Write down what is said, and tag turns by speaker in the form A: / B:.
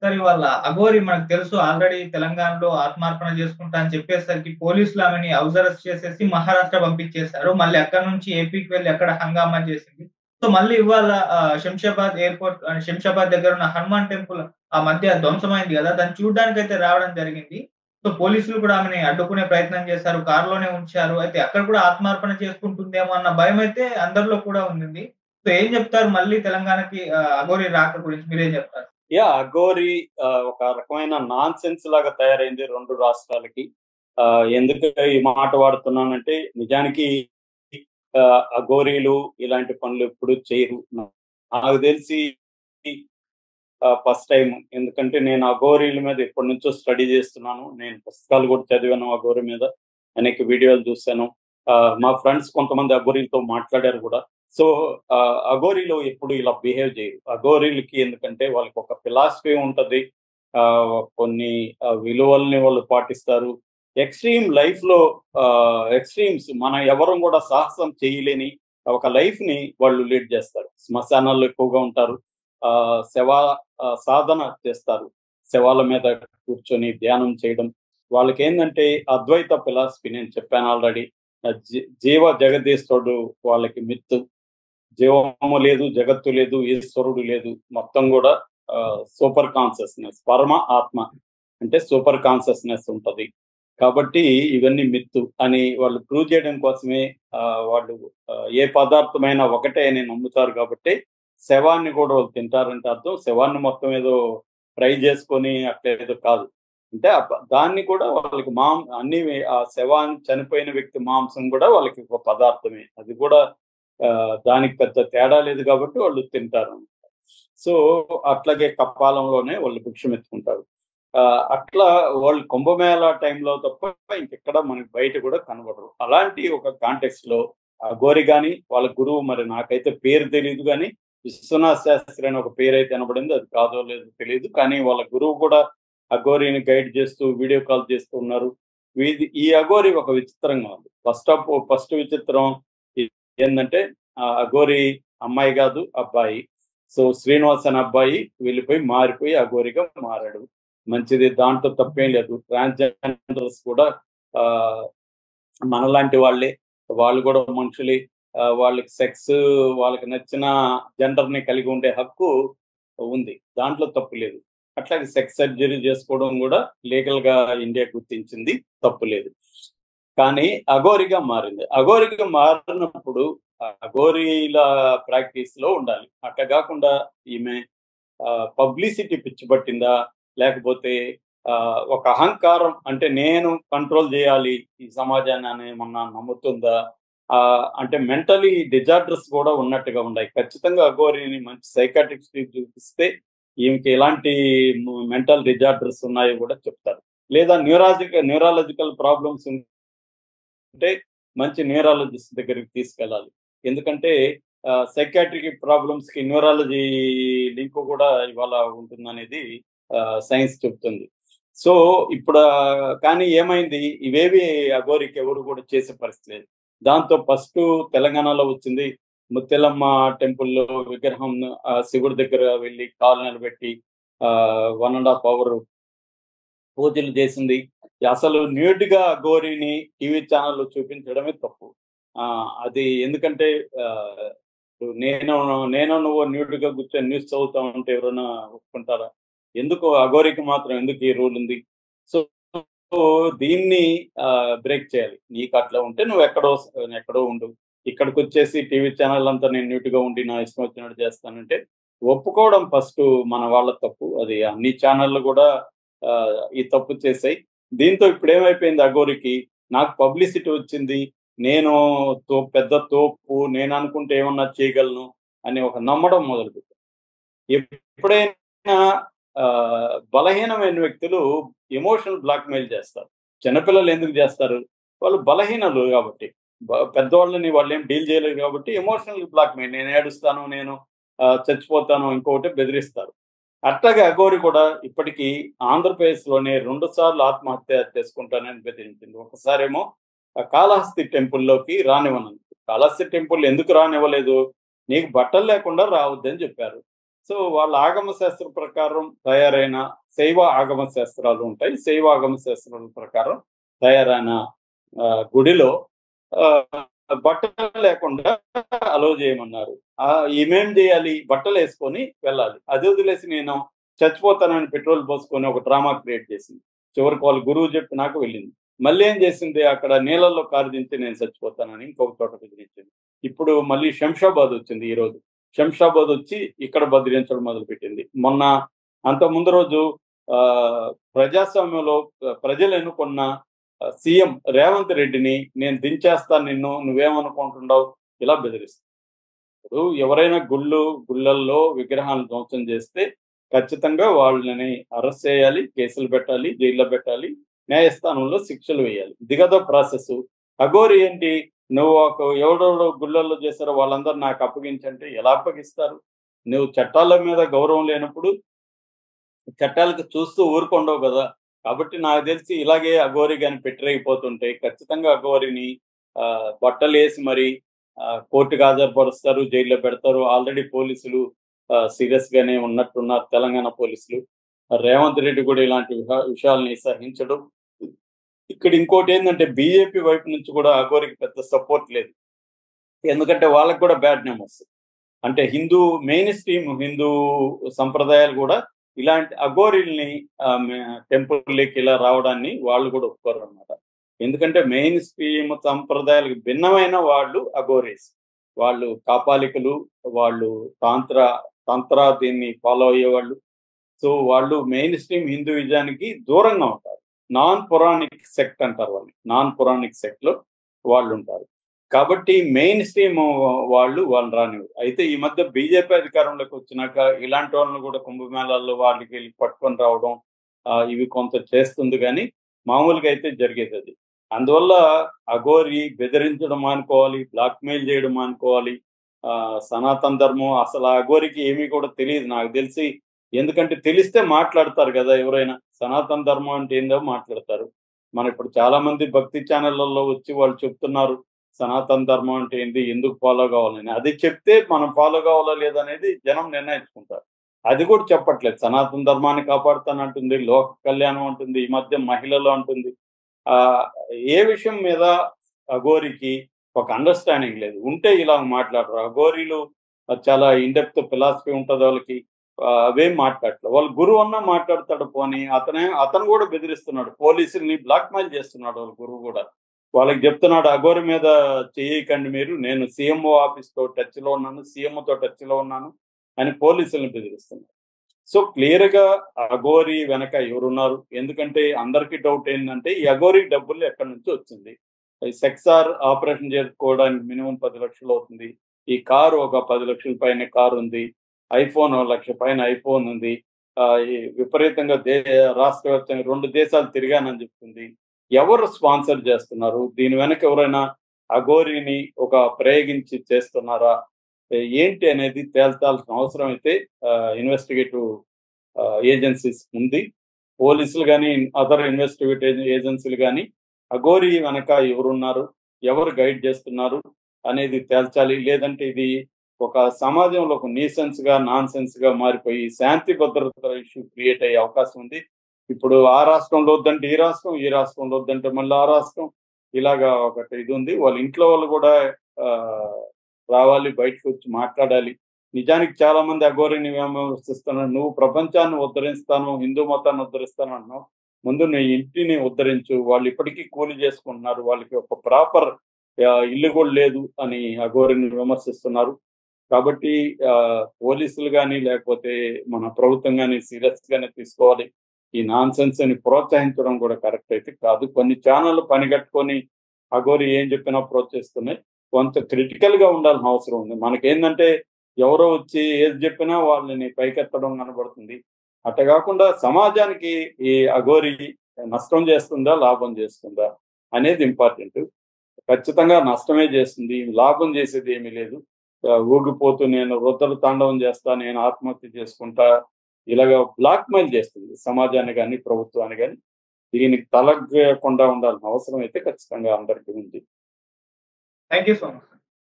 A: Sir ఇవాళ అఘోరి మనకు తెలుసు ఆల్రెడీ తెలంగాణలో ఆత్మార్పణ చేసుకుంటా అని చెప్పేసరికి పోలీసులు ఆమెని హౌస్ అరెస్ట్ చేసేసి మహారాష్ట్ర పంపించేశారు. మళ్ళీ అక్కడి నుంచి ఏపీకి వెళ్లి అక్కడ హంగామా చేసింది. సో మళ్ళీ ఇవాళ శంషాబాద్ ఎయిర్‌పోర్ట్ శంషాబాద్ దగ్గర ఉన్న హనుమాన్ టెంపుల్ ఆ మధ్య ధ్వంసమైంది గదా! దాన్ని చూడ్డానికైతే రావడం జరిగింది. సో పోలీసులు కూడా ఆమెని అడ్డుకునే ప్రయత్నం చేశారు. కార్‌లోనే ఉంచారు. అయితే అక్కడ కూడా ఆత్మార్పణ చేసుకుంటుందేమో అన్న భయమైతే అందరిలో కూడా ఉండింది. సో ఏం చెప్తారు మళ్ళీ తెలంగాణకి అఘోరి రాక గురించి మీరేం చెప్తారు?
B: అఘోరి ఒక రకమైన నాన్‌సెన్స్ లాగా తయారైంది 2 రాష్ట్రాలకి. ఎందుకు ఈ మాట వాడుతున్నానంటే నిజానికి అఘోరీలు ఇలాంటి పనులు ఎప్పుడు చేయరు. నాకు తెలిసి ఫస్ట్ టైమ్. ఎందుకంటే నేను అఘోరీల మీద ఎప్పటినుంచో స్టడీ చేస్తున్నాను. నేను పుస్తకాలు కూడా చదివాను అఘోరి మీద. అనేక వీడియోలు చూసాను. మా ఫ్రెండ్స్ కొంతమంది అఘోరీలతో మాట్లాడారు కూడా. సో, అఘోరీలు ఎప్పుడు ఇలా బిహేవ్ చేయరు. అఘోరీలకి ఎందుకంటే వాళ్ళకి ఒక ఫిలాసఫీ ఉంటది. కొన్ని విలువల్ని వాళ్ళు పాటిస్తారు. ఎక్స్‌ట్రీమ్ లైఫ్‌లో ఎక్స్‌ట్రీమ్స్ మనం ఎవరం కూడా సాహసం చేయలేని ఒక లైఫ్‌ని వాళ్ళు లీడ్ చేస్తారు. శ్మశానాల్లో ఎక్కువగా ఉంటారు. సాధన చేస్తారు. శవాల మీద కూర్చొని ధ్యానం చేయడం. వాళ్ళకేందంటే అద్వైత ఫిలాసఫీ నేను చెప్పాను ఆల్రెడీ. జీవ జగదీశ్వరుడు వాళ్ళకి మిత్తు. జీవము లేదు, జగత్తు లేదు, ఈశ్వరుడు లేదు. మొత్తం గూడా సూపర్ కాన్షియస్‌నెస్. పరమ ఆత్మ అంటే సూపర్ కాన్షియస్‌నెస్ ఉంటది. కాబట్టి ఇవన్నీ మిత్తు అని వాళ్ళు ప్రూవ్ చేయడం కోసమే వాళ్ళు ఏ పదార్థమైనా ఒకటే అని నమ్ముతారు కాబట్టి శవాన్ని కూడా వాళ్ళు తింటారంటే అర్థం శవాన్ని మొత్తం ఏదో ఫ్రై చేసుకొని అట్లా ఏదో కాదు. అంటే దాన్ని కూడా వాళ్ళకి అన్ని ఆ శవాన్ని చనిపోయిన వ్యక్తి మాంసం కూడా వాళ్ళకి ఒక పదార్థమే. అది కూడా దానికి పెద్ద తేడా లేదు కాబట్టి వాళ్ళు తింటారు. సో, అట్లాగే కపాలంలోనే వాళ్ళు భిక్షమెత్తుకుంటారు. అట్లా వాళ్ళు కుంభమేళా టైంలో తప్ప ఇంకెక్కడ మనకి బయట కూడా కనబడరు. అలాంటి ఒక కాంటెక్స్ట్‌లో అఘోరి గాని, వాళ్ళ గురువు మరి నాకైతే పేరు తెలీదు గానీ, విశ్వనాథ్ శాస్త్రి అని ఒక పేరైతే వినబడింది. అది కాదో లేదో తెలీదు. కానీ వాళ్ళ గురువు కూడా అఘోరిని గైడ్ చేస్తూ, వీడియో కాల్ చేస్తూ ఉన్నారు. ఈ అఘోరి ఒక విచిత్రంగా ఉంది. ఫస్ట్ విచిత్రం ఏందంటే అఘోరి అమ్మాయి కాదు, అబ్బాయి. సో, శ్రీనివాస్ అనే అబ్బాయి వెళ్ళిపోయి మారిపోయి అఘోరిగా మారాడు. మంచిది. దాంట్లో తప్పేం లేదు. ట్రాన్స్‌జెండర్స్ కూడా ఆహ్, మనలాంటి వాళ్ళే. వాళ్ళు కూడా మనుషులే. వాళ్ళకి వాళ్ళకి నచ్చిన జెండర్‌ని కలిగి ఉండే హక్కు ఉంది. దాంట్లో తప్పు లేదు. అట్లాగే సెక్స్ సర్జరీ చేసుకోవడం కూడా లీగల్‌గా ఇండియా గుర్తించింది. తప్పు లేదు. కానీ అఘోరిగా మారింది. అఘోరిగా మారినప్పుడు అఘోరీల ప్రాక్టీస్‌లో ఉండాలి. అట్లా గాకుండా ఈమె పబ్లిసిటీ పిచ్చి పట్టిందా? లేకపోతే ఒక అహంకారం అంటే నేను కంట్రోల్ జేయాలి ఈ సమాజాన్ని అని ఏమన్నా నమ్ముతుందా? అంటే మెంటలీ డిజార్డర్స్ కూడా ఉన్నట్టుగా ఉన్నాయి. ఖచ్చితంగా అఘోరిని మంచి సైకియాట్రిస్ట్‌కి చూపిస్తే ఈమెకి ఎలాంటి మెంటల్ డిజార్డర్స్ ఉన్నాయో కూడా చెప్తారు. లేదా న్యూరాలజికల్ ప్రాబ్లమ్స్ ఉంటే మంచి న్యూరాలజిస్ట్ దగ్గరికి తీసుకెళ్ళాలి. ఎందుకంటే సైకియాట్రిక్ ప్రాబ్లమ్స్‌కి న్యూరాలజీ లింక్ కూడా ఇవాళ ఉంటుందనేది సైన్స్ చెప్తుంది. సో, ఇప్పుడు కానీ ఏమైంది ఇవేవి అఘోరికి ఎవరు కూడా చేసే పరిస్థితి లేదు. దాంతో ఫస్టు తెలంగాణలో వచ్చింది ముత్యాలమ్మ టెంపుల్‌లో విగ్రహం శివుడి దగ్గర వెళ్లి కాలు నిలబెట్టి 1 ½ అవర్ పూజలు చేసింది. అసలు న్యూడ్‌గా అఘోరిని టీవీ ఛానెల్‌లో చూపించడమే తప్పు. అది ఎందుకంటే ఆహ్, నేను నువ్వు న్యూడ్‌గా కూర్చొని న్యూస్ చదువుతా ఉంటే ఎవరైనా ఒప్పుకుంటారా? ఎందుకు అఘోరికి మాత్రం ఎందుకు ఈ రూల్ ఉంది? సో, దీన్ని బ్రేక్ చేయాలి. నీకు అట్లా ఉంటే నువ్వు ఎక్కడో ఉండు. ఇక్కడికొచ్చేసి టీవీ ఛానెల్ అంతా నేను న్యూట్‌గా ఉండి నా ఇష్టం వచ్చినట్టు చేస్తానంటే ఒప్పుకోవడం ఫస్టు మన వాళ్ళ తప్పు. అది అన్ని ఛానెల్‌లు కూడా ఈ తప్పు చేశాయి. దీంతో ఇప్పుడేమైపోయింది అఘోరికి, నాకు పబ్లిసిటీ వచ్చింది. నేను పెద్ద తోపు, నేననుకుంటే ఏమన్నా చేయగలను అని ఒక నమ్మడం మొదలుపెట్టారు. ఎప్పుడైనా బలహీనమైన వ్యక్తులు ఎమోషనల్ బ్లాక్‌మెయిల్ చేస్తారు. చిన్నపిల్లలు ఎందుకు చేస్తారు? వాళ్ళు బలహీనులు కాబట్టి. పెద్దవాళ్ళని వాళ్ళేం డీల్ చేయలేరు కాబట్టి ఎమోషనల్ బ్లాక్‌మెయిల్. నేను ఏడుస్తాను, నేను చచ్చిపోతాను ఇంకొకటి బెదిరిస్తారు. అట్లాగే అఘోరి కూడా ఇప్పటికీ ఆంధ్రప్రదేశ్‌లోనే 2 సార్లు ఆత్మహత్య చేసుకుంటానని బెదిరించింది. ఒకసారేమో కాళహస్తి టెంపుల్‌లోకి రానివ్వనంది. కాళహస్తి టెంపుల్ ఎందుకు రానివ్వలేదు? నీకు బట్టలు లేకుండా రావద్దని చెప్పారు. సో వాళ్ళ ఆగమ శాస్త్రం ప్రకారం తయారైన శైవ ఆగమ శాస్త్రాలు ఉంటాయి. శైవ ఆగమ శాస్త్రాల ప్రకారం తయారైన గుడిలో బట్టలు లేకుండా అలో చేయమన్నారు. ఏమేం చేయాలి? బట్టలు వేసుకొని వెళ్ళాలి. అది వదిలేసి నేను చచ్చిపోతానని పెట్రోల్ పోసుకొని ఒక డ్రామా క్రియేట్ చేసింది. చివరికి వాళ్ళు గురువు చెప్పినాక వెళ్ళింది. మళ్ళీ ఏం చేసింది? అక్కడ నీళ్ళల్లో కారు దించి నేను చచ్చిపోతానని ఇంకొక చోట బెదిరించింది. ఇప్పుడు మళ్ళీ శంషాబాద్ వచ్చింది. ఈ రోజు శంషాబాద్ వచ్చి ఇక్కడ బెదిరించడం మొదలుపెట్టింది. మొన్న అంత ముందు రోజు ప్రజాస్వామ్యంలో ప్రజలు ఎన్నుకున్న సీఎం రేవంత్ రెడ్డిని నేను దించేస్తాను నిన్ను, నువ్వేమనుకుంటున్నావు, ఇలా బెదిరిస్తాను. ఇప్పుడు ఎవరైనా గుళ్ళల్లో విగ్రహాలను ధ్వంసం చేస్తే ఖచ్చితంగా వాళ్ళని అరెస్ట్ చేయాలి, కేసులు పెట్టాలి, జైల్లో పెట్టాలి, న్యాయస్థానంలో శిక్షలు వేయాలి. ఇది కదా ప్రాసెస్. అఘోరి ఏంటి? నువ్వు ఎవడెవడో గుళ్ళల్లో చేస్తారో వాళ్ళందరూ నాకు అప్పగించంటే ఎలా అప్పగిస్తారు? నువ్వు చట్టాల మీద గౌరవం లేనప్పుడు చట్టాలకు చూస్తూ ఊరుకుండవు కదా. కాబట్టి నాకు తెలిసి ఇలాగే అఘోరి కానీ పెట్టిరైపోతుంటే ఖచ్చితంగా అఘోరిని బట్టలు వేసి మరి కోర్టుకు హాజరుపరుస్తారు, జైల్లో పెడతారు. ఆల్రెడీ పోలీసులు సీరియస్ గానే ఉన్నట్టున్నారు, తెలంగాణ పోలీసులు. రేవంత్ రెడ్డి కూడా ఇలాంటి విషయాలని సహించడం. ఇక్కడ ఇంకోటి ఏంటంటే బీజేపీ వైపు నుంచి కూడా అఘోరికి పెద్ద సపోర్ట్ లేదు. ఎందుకంటే వాళ్ళకి కూడా బ్యాడ్ నేమ్ వస్తుంది. అంటే మెయిన్ స్ట్రీమ్ హిందూ సంప్రదాయాలు కూడా ఇలాంటి అఘోరిల్ని టెంపుల్లోకి ఇలా రావడాన్ని వాళ్ళు కూడా ఒప్పుకోరు అనమాట. ఎందుకంటే మెయిన్ స్ట్రీమ్ సంప్రదాయాలకు భిన్నమైన వాళ్ళు అఘోరీస్. వాళ్ళు కాపాలికులు, వాళ్ళు తంత్ర దీన్ని ఫాలో అయ్యేవాళ్ళు. సో వాళ్ళు మెయిన్ స్ట్రీమ్ హిందూయిజానికి దూరంగా ఉంటారు. నాన్ పురాణిక్ సెక్ట్ అంటారు వాళ్ళని. నాన్ పురాణిక్ సెక్ట్ లో వాళ్ళు ఉంటారు. కాబట్టి మెయిన్ స్ట్రీమ్ వాళ్ళు రానివ్వరు. అయితే ఈ మధ్య బీజేపీ అధికారంలోకి వచ్చినాక ఇలాంటి వాళ్ళని కూడా కుంభమేళాల్లో వాళ్ళకి వెళ్ళి పట్టుకొని రావడం ఇవి కొంత చేస్తుంది, కానీ మామూలుగా అయితే జరిగేది అది. అందువల్ల అఘోరి బెదిరించడం అనుకోవాలి, బ్లాక్మెయిల్ చేయడం అనుకోవాలి. సనాతన ధర్మం అసలు అఘోరికి ఏమీ కూడా తెలియదు నాకు తెలిసి. ఎందుకంటే తెలిస్తే మాట్లాడతారు కదా ఎవరైనా. సనాతన ధర్మం అంటే ఏందో మాట్లాడతారు. మన ఇప్పుడు చాలా మంది భక్తి ఛానళ్లలో వచ్చి వాళ్ళు చెప్తున్నారు సనాతన ధర్మం అంటే ఏంటి, ఎందుకు ఫాలో కావాలని. అది చెప్తే మనం ఫాలో కావాలా లేదనేది జనం నిర్ణయించుకుంటారు. అది కూడా చెప్పట్లేదు. సనాతన ధర్మాన్ని కాపాడుతానంటుంది, లోక కళ్యాణం అంటుంది, ఈ మధ్య మహిళలు అంటుంది. ఏ విషయం మీద అఘోరికి ఒక అండర్స్టాండింగ్ లేదు. ఉంటే ఇలా మాట్లాడరు. అఘోరీలు చాలా ఇండెప్త్ ఫిలాసఫీ ఉంటుంది వాళ్ళకి. అవేం మాట్లాడలేదు. వాళ్ళ గురువు అన్నా మాట్లాడతాడు. పోనీ అతను కూడా బెదిరిస్తున్నాడు, పోలీసుల్ని బ్లాక్మెయిల్ చేస్తున్నాడు వాళ్ళ గురువు కూడా. వాళ్ళకి చెప్తున్నాడు అఘోరి మీద చేయకండి మీరు, నేను సీఎంఓ ఆఫీస్తో టచ్లో ఉన్నాను, సీఎంఓతో టచ్లో ఉన్నాను అని పోలీసులను బెదిరిస్తున్నారు. సో క్లియర్ గా అఘోరి వెనక ఎవరున్నారు? ఎందుకంటే అందరికీ డౌట్ ఏంటంటే ఈ అఘోరి డబ్బులు ఎక్కడి నుంచి వచ్చింది? సెక్సార్ ఆపరేషన్ చేసుకోవడానికి మినిమం 10 లక్షలు అవుతుంది. ఈ కారు ఒక 10 లక్షల పైన కారు ఉంది. ఐఫోన్ 1 లక్ష పైన ఐఫోన్ ఉంది. విపరీతంగా రాష్ట్ర వ్యాప్తంగా 2 దేశాలు తిరిగానని చెప్తుంది. ఎవరు స్పాన్సర్ చేస్తున్నారు? దీని వెనక ఎవరైనా అఘోరిని ప్రయోగించి చేస్తున్నారా ఏంటి అనేది తేల్చాల్సిన అవసరం అయితే ఇన్వెస్టిగేటివ్ ఏజెన్సీస్ ఉంది. పోలీసులు కానీ అదర్ ఇన్వెస్టిగేటివ్ ఏజెన్సీలు కానీ అఘోరి వెనక ఎవరున్నారు, ఎవరు గైడ్ చేస్తున్నారు అనేది తేల్చాలి. లేదంటే ఇది ఒక సమాజంలో ఒక న్యూసెన్స్ గా నాన్ సెన్స్ గా మారిపోయి శాంతి భద్రత ఇష్యూ క్రియేట్ అయ్యే అవకాశం ఉంది. ఇప్పుడు ఆ రాష్ట్రంలో వద్దంటే ఈ రాష్ట్రం, ఈ రాష్ట్రంలో వద్దంటే మళ్ళీ ఆ రాష్ట్రం, ఇలాగా ఒకటి ఇది ఉంది. వాళ్ళ ఇంట్లో వాళ్ళు కూడా రావాలి, బయటకు వచ్చి మాట్లాడాలి. నిజానికి చాలా మంది అఘోరిని విమర్శిస్తున్నారు. నువ్వు ప్రపంచాన్ని ఉద్ధరిస్తాను, హిందూ మతాన్ని ఉద్ధరిస్తాను అన్నావు, ముందు నీ ఇంటిని ఉద్ధరించు. వాళ్ళు ఇప్పటికీ కూలి చేసుకుంటున్నారు, వాళ్ళకి ఒక ప్రాపర్ ఇల్లు కూడా లేదు అని అఘోరిని విమర్శిస్తున్నారు. కాబట్టి పోలీసులు కానీ లేకపోతే మన ప్రభుత్వం కానీ సీరియస్ గానే తీసుకోవాలి. ఈ నాన్ సెన్స్ అని ప్రోత్సహించడం కూడా కరెక్ట్ అయితే కాదు. కొన్ని ఛానళ్ళు పనిగట్టుకొని అఘోరి ఏం చెప్పినా ప్రోత్సహిస్తున్నాయి. కొంత క్రిటికల్ గా ఉండాల్సిన అవసరం ఉంది. మనకేంటంటే ఎవరో వచ్చి ఏది చెప్పినా వాళ్ళని పైకెత్తడం కనబడుతుంది. అట్ట కాకుండా సమాజానికి ఈ అఘోరి నష్టం చేస్తుందా, లాభం చేస్తుందా అనేది ఇంపార్టెంట్. ఖచ్చితంగా నష్టమే చేస్తుంది, లాభం చేసేది ఏమీ లేదు. ఊగిపోతూ నేను వృద్ధులు తాండవం చేస్తా, నేను ఆత్మహత్య చేసుకుంటా, ఇలాగ బ్లాక్మెయిల్ చేస్తుంది సమాజాన్ని కానీ ప్రభుత్వాన్ని కానీ. దీనికి తలగ్గకుండా ఉండాల్సిన అవసరం అయితే ఖచ్చితంగా అందరికీ ఉంది.
A: Thank you so much.